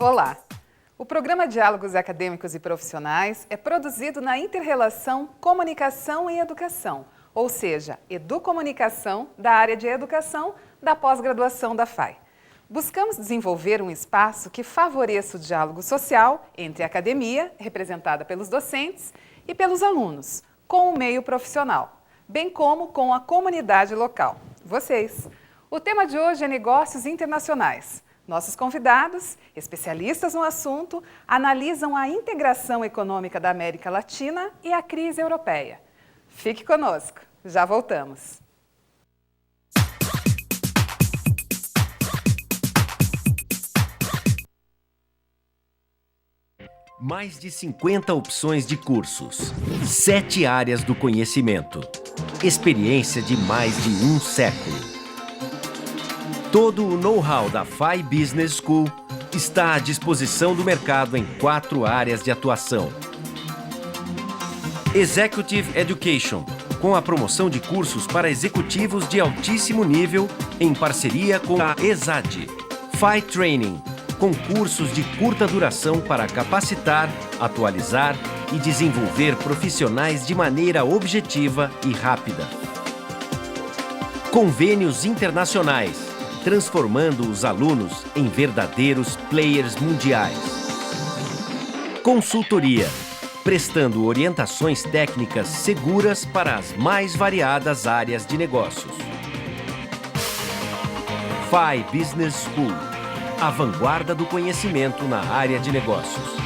Olá! O programa Diálogos Acadêmicos e Profissionais é produzido na inter-relação Comunicação e Educação, ou seja, Educomunicação da área de Educação da pós-graduação da FAI. Buscamos desenvolver um espaço que favoreça o diálogo social entre a academia, representada pelos docentes, e pelos alunos, com o meio profissional, bem como com a comunidade local, vocês. O tema de hoje é negócios internacionais. Nossos convidados, especialistas no assunto, analisam a integração econômica da América Latina e a crise europeia. Fique conosco, já voltamos. Mais de 50 opções de cursos, 7 áreas do conhecimento, experiência de mais de um século. Todo o know-how da FAI Business School está à disposição do mercado em 4 áreas de atuação. Executive Education, com a promoção de cursos para executivos de altíssimo nível em parceria com a ESAD. FAI Training, com cursos de curta duração para capacitar, atualizar e desenvolver profissionais de maneira objetiva e rápida. Convênios internacionais, transformando os alunos em verdadeiros players mundiais. Consultoria, prestando orientações técnicas seguras para as mais variadas áreas de negócios. FAI Business School, a vanguarda do conhecimento na área de negócios.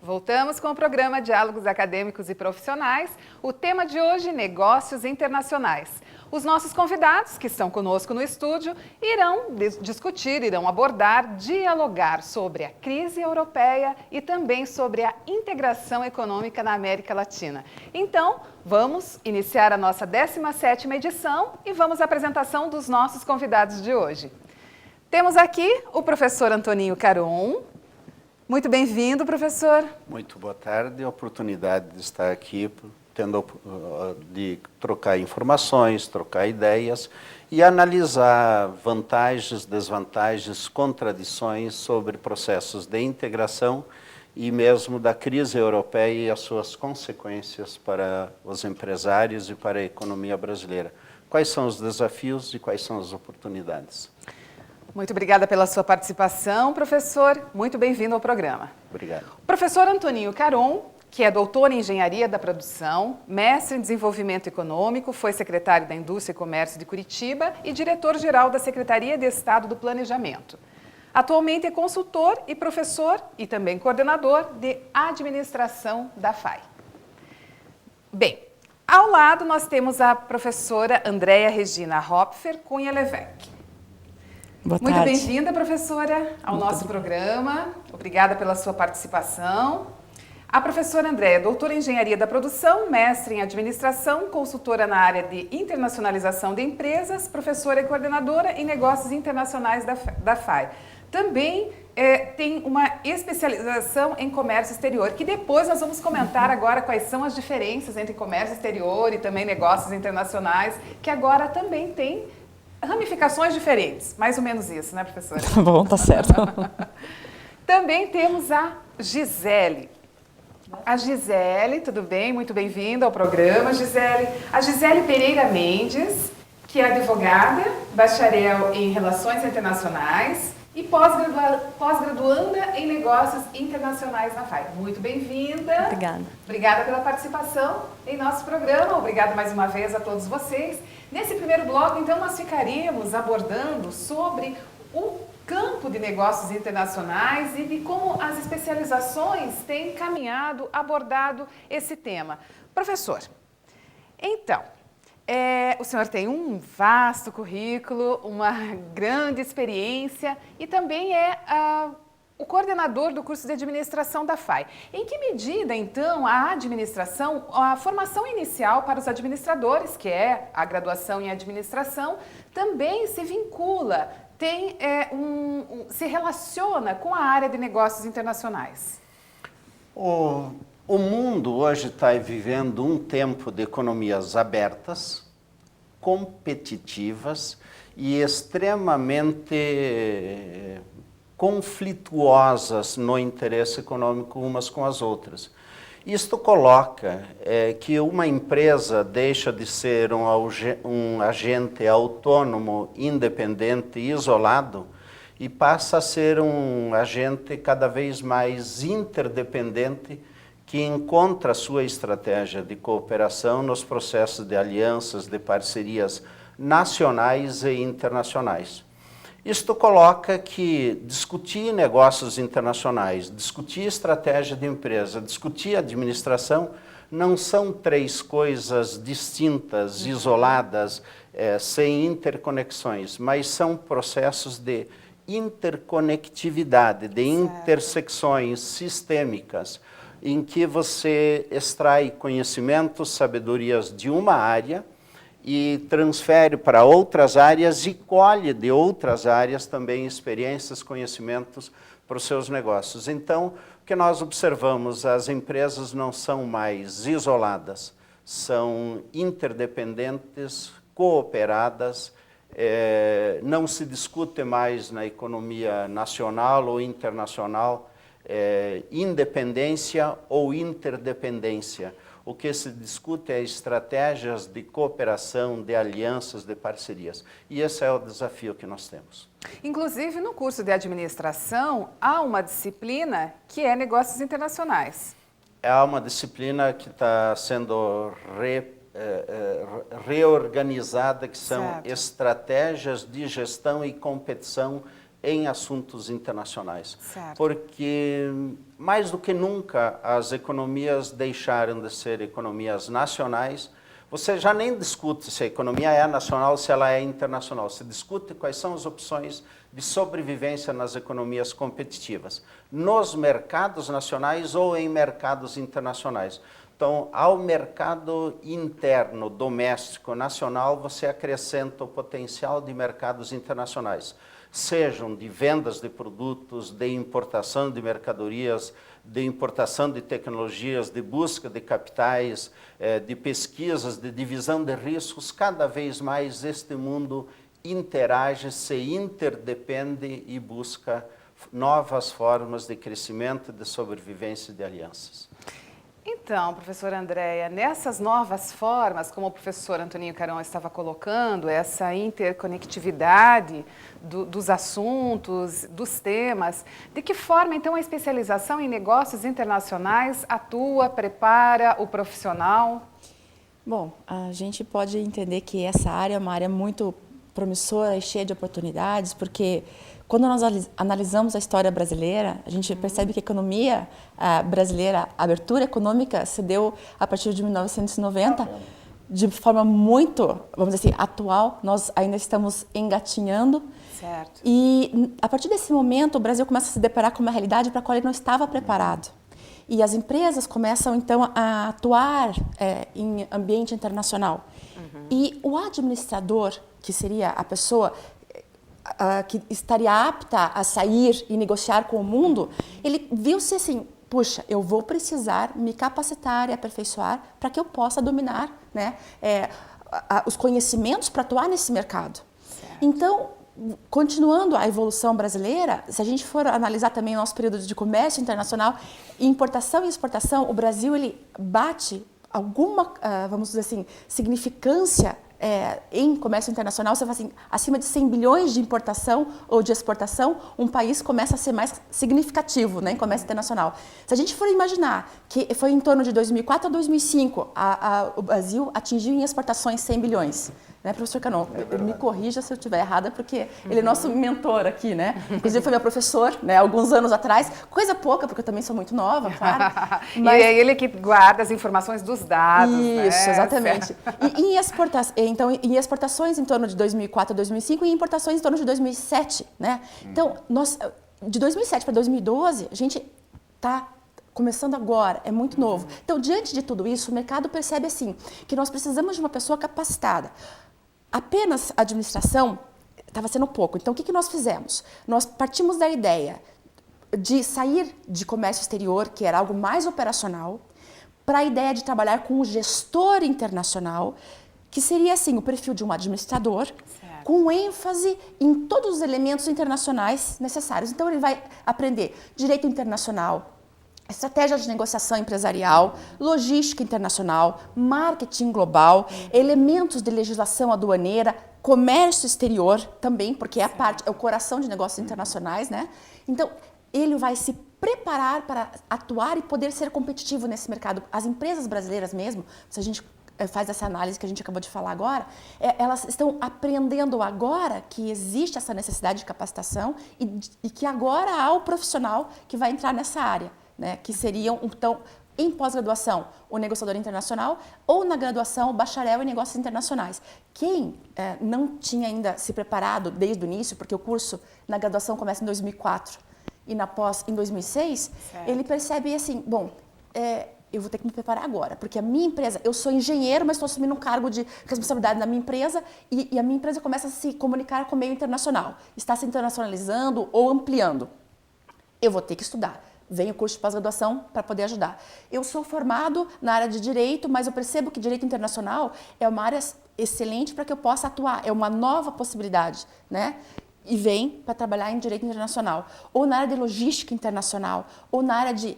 Voltamos com o programa Diálogos Acadêmicos e Profissionais. O tema de hoje, negócios internacionais. Os nossos convidados, que estão conosco no estúdio, irão discutir, irão abordar, dialogar sobre a crise europeia e também sobre a integração econômica na América Latina. Então, vamos iniciar a nossa 17ª edição e vamos à apresentação dos nossos convidados de hoje. Temos aqui o professor Antoninho Caron. Muito bem-vindo, professor. Muito boa tarde. A oportunidade de estar aqui, de trocar informações, trocar ideias e analisar vantagens, desvantagens, contradições sobre processos de integração e mesmo da crise europeia e as suas consequências para os empresários e para a economia brasileira. Quais são os desafios e quais são as oportunidades? Muito obrigada pela sua participação, professor. Muito bem-vindo ao programa. Obrigado. O professor Antoninho Caron, que é doutor em Engenharia da Produção, mestre em Desenvolvimento Econômico, foi secretário da Indústria e Comércio de Curitiba e diretor-geral da Secretaria de Estado do Planejamento. Atualmente é consultor e professor e também coordenador de administração da FAI. Bem, ao lado nós temos a professora Andréa Regina Hopfer Cunha Levesque. Boa tarde. Muito bem-vinda, professora, ao nosso programa. Obrigada pela sua participação. A professora Andréa, doutora em Engenharia da Produção, mestre em Administração, consultora na área de internacionalização de empresas, professora e coordenadora em negócios internacionais da FAI. Também tem uma especialização em comércio exterior, que depois nós vamos comentar agora quais são as diferenças entre comércio exterior e também negócios internacionais, que agora também tem ramificações diferentes, mais ou menos isso, né, professora? Tá bom, tá certo. Também temos a Gisele. A Gisele, tudo bem? Muito bem-vinda ao programa, Gisele. A Gisele Pereira Mendes, que é advogada, bacharel em Relações Internacionais e pós-graduanda em Negócios Internacionais na FAI. Muito bem-vinda. Obrigada. Obrigada pela participação em nosso programa. Obrigada mais uma vez a todos vocês. Nesse primeiro bloco, então, nós ficaríamos abordando sobre o campo de negócios internacionais e de como as especializações têm caminhado, abordado esse tema. Professor, então, o senhor tem um vasto currículo, uma grande experiência e também é o coordenador do curso de administração da FAI. Em que medida, então, a administração, a formação inicial para os administradores, que é a graduação em administração, também se vincula, se relaciona com a área de negócios internacionais? O O mundo hoje está vivendo um tempo de economias abertas, competitivas e extremamente conflituosas no interesse econômico umas com as outras. Isto coloca que uma empresa deixa de ser um agente autônomo, independente e isolado e passa a ser um agente cada vez mais interdependente que encontra a sua estratégia de cooperação nos processos de alianças, de parcerias nacionais e internacionais. Isto coloca que discutir negócios internacionais, discutir estratégia de empresa, discutir administração, não são três coisas distintas, isoladas, sem interconexões, mas são processos de interconectividade, de intersecções sistêmicas, em que você extrai conhecimentos, sabedorias de uma área, e transfere para outras áreas e colhe de outras áreas também experiências, conhecimentos para os seus negócios. Então, o que nós observamos, as empresas não são mais isoladas, são interdependentes, cooperadas, não se discute mais na economia nacional ou internacional independência ou interdependência. O que se discute é estratégias de cooperação, de alianças, de parcerias. E esse é o desafio que nós temos. Inclusive, no curso de administração, há uma disciplina que é negócios internacionais. É uma disciplina que está sendo reorganizada, que são estratégias de gestão e competição em assuntos internacionais. Certo. Porque, mais do que nunca, as economias deixaram de ser economias nacionais. Você já nem discute se a economia é nacional ou se ela é internacional. Se discute quais são as opções de sobrevivência nas economias competitivas, nos mercados nacionais ou em mercados internacionais. Então, ao mercado interno, doméstico, nacional, você acrescenta o potencial de mercados internacionais, sejam de vendas de produtos, de importação de mercadorias, de importação de tecnologias, de busca de capitais, de pesquisas, de divisão de riscos. Cada vez mais este mundo interage, se interdepende e busca novas formas de crescimento, de sobrevivência e de alianças. Então, professora Andréia, nessas novas formas, como o professor Antoninho Carão estava colocando, essa interconectividade dos assuntos, dos temas, de que forma, então, a especialização em negócios internacionais atua, prepara o profissional? Bom, a gente pode entender que essa área é uma área muito promissora e cheia de oportunidades, porque quando nós analisamos a história brasileira, a gente percebe que a economia brasileira, a abertura econômica se deu a partir de 1990, de forma muito, vamos dizer assim, atual. Nós ainda estamos engatinhando. Certo. E a partir desse momento, o Brasil começa a se deparar com uma realidade para a qual ele não estava preparado. E as empresas começam, então, a atuar em ambiente internacional. E o administrador, que seria a pessoa que estaria apta a sair e negociar com o mundo, ele viu-se assim, puxa, eu vou precisar me capacitar e aperfeiçoar para que eu possa dominar, né, os conhecimentos para atuar nesse mercado. Certo. Então, continuando a evolução brasileira, se a gente for analisar também o nosso período de comércio internacional, importação e exportação, o Brasil ele bate alguma, vamos dizer assim, significância em comércio internacional. Você fala assim, acima de 100 bilhões de importação ou de exportação, um país começa a ser mais significativo, né, em comércio internacional. Se a gente for imaginar que foi em torno de 2004 a 2005, o Brasil atingiu em exportações 100 bilhões. Né, professor Carão, me corrija se eu estiver errada, porque ele é nosso mentor aqui, né? Inclusive foi meu professor, né, alguns anos atrás, coisa pouca, porque eu também sou muito nova, claro. Mas... E é ele que guarda as informações dos dados, isso, né? exatamente. E então, em exportações em torno de 2004 a 2005 e importações em torno de 2007, né? Então, de 2007 para 2012, a gente está começando agora, é muito novo. Então, diante de tudo isso, o mercado percebe assim, que nós precisamos de uma pessoa capacitada. Apenas a administração estava sendo pouco. Então, o que nós fizemos? Nós partimos da ideia de sair de comércio exterior, que era algo mais operacional, para a ideia de trabalhar com o gestor internacional, que seria assim o perfil de um administrador, com ênfase em todos os elementos internacionais necessários. Então ele vai aprender direito internacional, estratégia de negociação empresarial, logística internacional, marketing global, elementos de legislação aduaneira, comércio exterior também, porque é é o coração de negócios internacionais, né? Então ele vai se preparar para atuar e poder ser competitivo nesse mercado. As empresas brasileiras mesmo, se a gente faz essa análise que a gente acabou de falar agora, elas estão aprendendo agora que existe essa necessidade de capacitação e que agora há o profissional que vai entrar nessa área, né? Que seriam, então, em pós-graduação, o negociador internacional ou na graduação, o bacharel em negócios internacionais. Quem não tinha ainda se preparado desde o início, porque o curso na graduação começa em 2004 e na pós em 2006, ele percebe assim, bom, eu vou ter que me preparar agora, porque a minha empresa, eu sou engenheiro, mas estou assumindo um cargo de responsabilidade na minha empresa e a minha empresa começa a se comunicar com o meio internacional, está se internacionalizando ou ampliando. Eu vou ter que estudar. Vem o curso de pós-graduação para poder ajudar. Eu sou formado na área de direito, mas eu percebo que direito internacional é uma área excelente para que eu possa atuar, é uma nova possibilidade, né? E vem para trabalhar em direito internacional, ou na área de logística internacional, ou na área de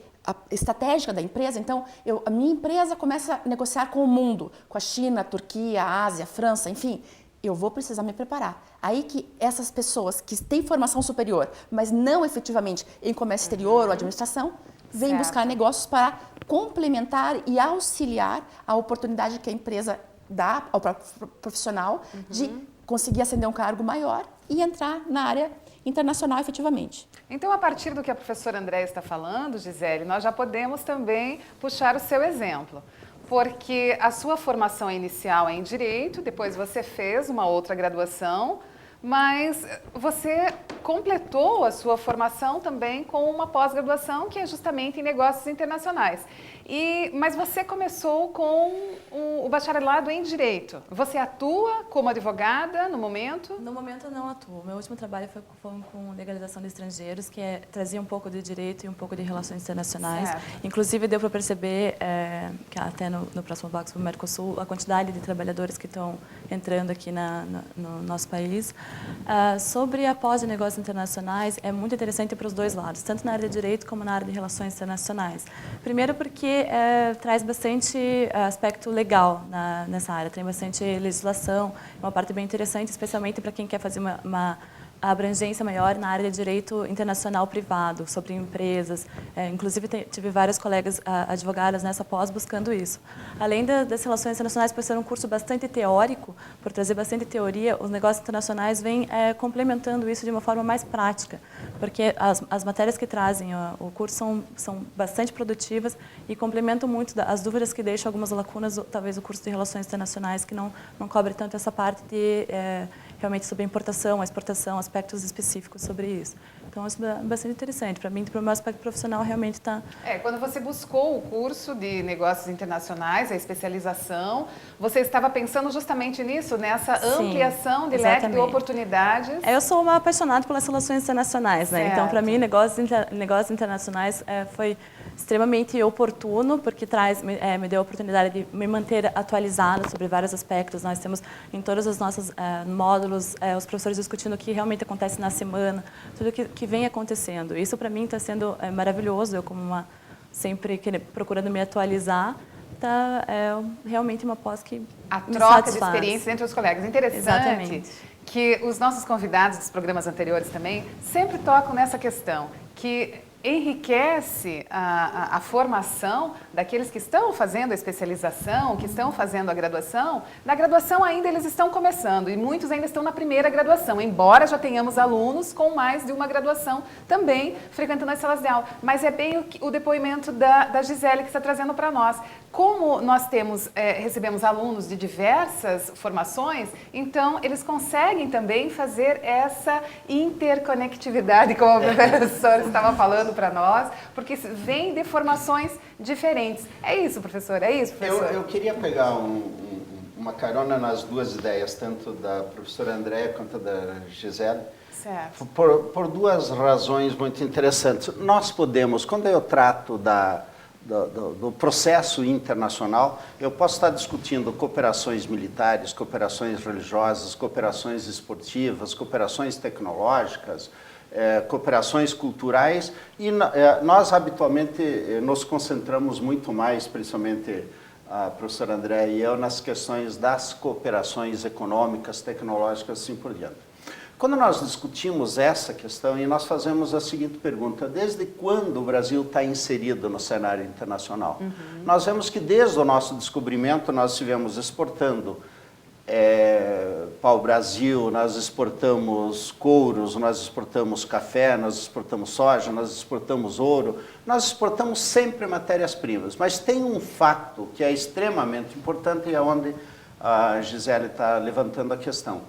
estratégica da empresa. Então, a minha empresa começa a negociar com o mundo, com a China, a Turquia, a Ásia, a França, enfim. Eu vou precisar me preparar. Aí que essas pessoas que têm formação superior, mas não efetivamente em comércio exterior ou administração, vêm buscar negócios para complementar e auxiliar a oportunidade que a empresa dá ao profissional de conseguir ascender um cargo maior e entrar na área internacional efetivamente. Então, a partir do que a professora Andréia está falando, Gisele, nós já podemos também puxar o seu exemplo. Porque a sua formação inicial é em Direito, depois você fez uma outra graduação, mas você completou a sua formação também com uma pós-graduação que é justamente em Negócios Internacionais. Mas você começou com o bacharelado em Direito. Você atua como advogada no momento? No momento eu não atuo. Meu último trabalho foi com legalização de estrangeiros, que trazia um pouco de direito e um pouco de relações internacionais. Certo. Inclusive deu para perceber, que até no próximo bloco sobre o Mercosul, a quantidade de trabalhadores que estão entrando aqui no nosso país. Sobre a pós de negócios internacionais, é muito interessante para os dois lados, tanto na área de direito como na área de relações internacionais. Primeiro porque traz bastante aspecto legal nessa área, tem bastante legislação, uma parte bem interessante, especialmente para quem quer fazer uma abrangência maior na área de direito internacional privado, sobre empresas. Inclusive, tive vários colegas advogadas nessa pós buscando isso. Além das relações internacionais, por ser um curso bastante teórico, por trazer bastante teoria, os negócios internacionais vêm complementando isso de uma forma mais prática, porque as matérias que trazem o curso são bastante produtivas e complementam muito as dúvidas que deixam algumas lacunas, talvez o curso de relações internacionais, que não cobre tanto essa parte de realmente sobre a importação, a exportação, aspectos específicos sobre isso. Então, isso é bastante interessante. Para mim, para o meu aspecto profissional, realmente está... Quando você buscou o curso de negócios internacionais, a especialização, você estava pensando justamente nisso, nessa ampliação de leque de oportunidades? Eu sou uma apaixonada pelas relações internacionais, né? Então, para mim, negócios internacionais foi extremamente oportuno, porque me deu a oportunidade de me manter atualizada sobre vários aspectos. Nós temos em todos os nossos módulos os professores discutindo o que realmente acontece na semana, tudo que vem acontecendo. Isso para mim está sendo maravilhoso. Eu como sempre procurando me atualizar, realmente uma pós que a me troca satisfaz. de experiências entre os colegas. Interessante. Exatamente. Que os nossos convidados dos programas anteriores também sempre tocam nessa questão, que enriquece a formação daqueles que estão fazendo a especialização, que estão fazendo a graduação. Na graduação ainda eles estão começando e muitos ainda estão na primeira graduação, embora já tenhamos alunos com mais de uma graduação também frequentando as salas de aula. Mas é bem o depoimento da Gisele que está trazendo para nós. Como nós recebemos alunos de diversas formações, então eles conseguem também fazer essa interconectividade, como a professora estava falando para nós, porque vem de formações diferentes. É isso, professor? É isso, professor? Eu queria pegar uma carona nas duas ideias, tanto da professora Andréia quanto da Gisele. Certo. Por duas razões muito interessantes. Nós podemos, quando eu trato do processo internacional. Eu posso estar discutindo cooperações militares, cooperações religiosas, cooperações esportivas, cooperações tecnológicas, cooperações culturais, e nós habitualmente nos concentramos muito mais, principalmente a professora Andréa e eu, nas questões das cooperações econômicas, tecnológicas e assim por diante. Quando nós discutimos essa questão, e nós fazemos a seguinte pergunta: desde quando o Brasil está inserido no cenário internacional? Nós vemos que desde o nosso descobrimento nós estivemos exportando pau-brasil, nós exportamos couros, nós exportamos café, nós exportamos soja, nós exportamos ouro, nós exportamos sempre matérias-primas. Mas tem um fato que é extremamente importante e é onde a Gisele está levantando a questão.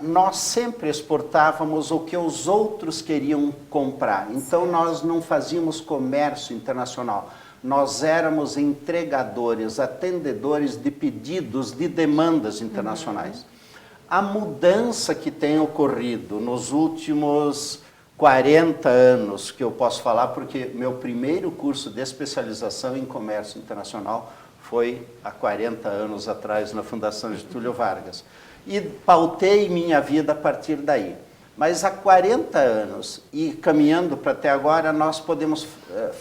Nós sempre exportávamos o que os outros queriam comprar. Então, nós não fazíamos comércio internacional. Nós éramos entregadores, atendedores de pedidos, de demandas internacionais. A mudança que tem ocorrido nos últimos 40 anos, que eu posso falar, porque meu primeiro curso de especialização em comércio internacional foi há 40 anos atrás, na Fundação Getúlio Vargas. E pautei minha vida a partir daí. Mas há 40 anos, e caminhando para até agora, nós podemos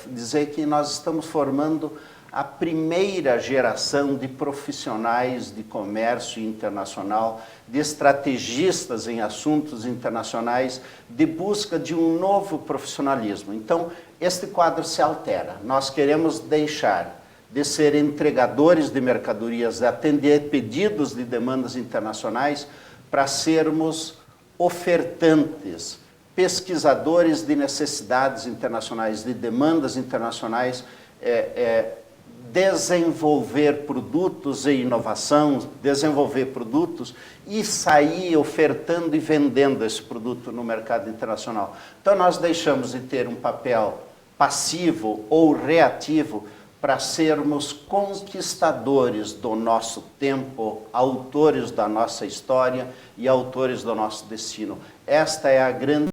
dizer que nós estamos formando a primeira geração de profissionais de comércio internacional, de estrategistas em assuntos internacionais, de busca de um novo profissionalismo. Então, este quadro se altera. Nós queremos deixar de ser entregadores de mercadorias, de atender pedidos de demandas internacionais, para sermos ofertantes, pesquisadores de necessidades internacionais, de demandas internacionais, desenvolver produtos e inovação, desenvolver produtos e sair ofertando e vendendo esse produto no mercado internacional. Então, nós deixamos de ter um papel passivo ou reativo para sermos conquistadores do nosso tempo, autores da nossa história e autores do nosso destino. Esta é a grande